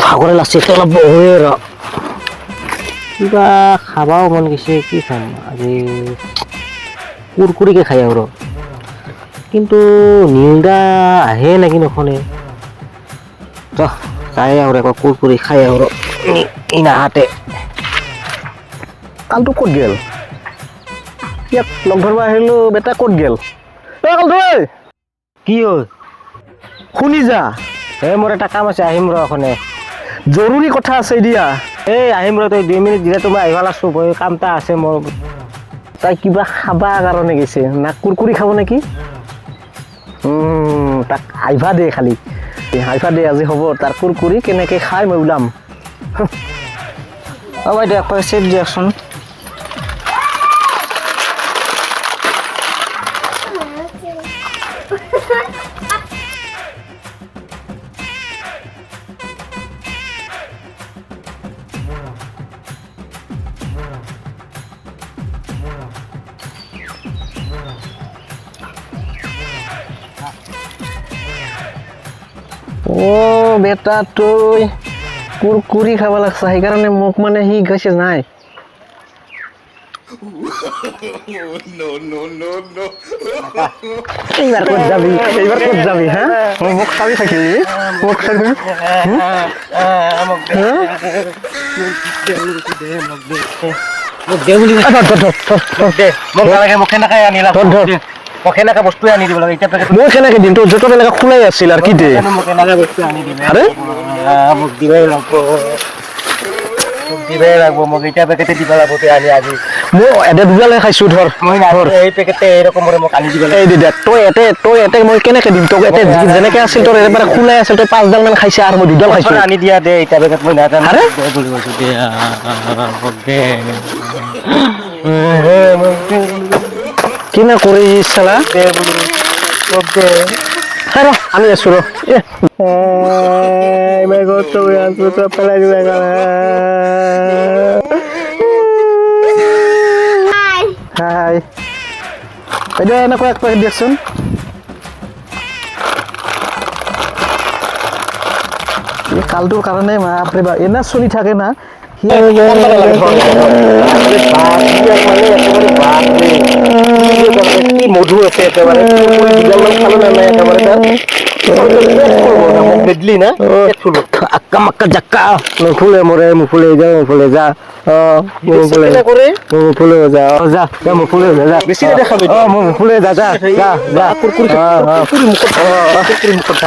ভাগৰে লাগছে তো অলপ বহোৱে ৰ কিবা খাবাও মন গৈছে কি খাম আজি কুৰকুৰিকে খাই আৰু কিন্তু নিউদা আহে নেকি নখনে যাই আৰু একো কুৰকুৰি খাই আৰু ই নাহাতে কালটো ক'ত গেল ইয়াক লগ ধৰিব আহিলো বেটা ক'ত গেল কালটো কি হ'ল শুনি যা হে মোৰ এটা কাম আছে আহিম ৰ এখনে জৰুৰী কথা আছে দিয়া এই আহিম ৰ তই 2 মিনিট দিলে মই আহিব লাগছো কাম এটা আছে মোৰ তাই কিবা খাবা কাৰণে গৈছে না কুৰকুৰি খাব নেকি তাক আহিবা দে খালি আহিবা দে আজি হ'ব তাৰ কুৰকুৰি কেনেকে খাই মই ওলাম অ বাইদেউ একবাৰ চেপ দিয়কচোন বেটা তই কুৰকুৰি খাব লাগছা সেইকাৰণে মোক মানে সি গৈছে নাই এইবাৰ ক'ত যাবি হা মোক চাবি থাকিবি মোক চাবি বস্তুৱে আনি দিব লাগে এতিয়া মই কেনেকে দিম তোৰ য'ত এনেকে খোলাই আছিল আৰু কি দে মোক এনেকে বস্তু আনি দিবি মোক দিবই লাগব মোক এতিয়া পেকেটে দিব লাগব আনি আজি মই এতে দুডালে খাইছো ধৰ মই এই পেকেটে এরকম মোক আনি দিব এই দে তই এতে মই কেনেকে দিম তোক এতে যেনেকে আছিল তোৰ এবাৰ খোলাই আছিল তই 5ডাল মান খাইছা আৰু মই 2ডাল খাইছো আনি দিয়া দে এতিয়া পেকেট মই নাজানো আৰে কি না কৰি চালা আমি আছো ৰ পেলাই হাই এতিয়া এনেকুৱা এক পেকেট দিয়কচোন কালটোৰ কাৰণে বাপৰে বাপ এনে চলি থাকে না মধু আছে একেবাৰে বেদলি না আক্কা মাক্কা জাক্কা ফুলে মরে মুফুলে যা মুফুলে যা যা মুফুলে যা বেশি দেখাবি মুফুলে যা যা যা কুরকুরি মুখত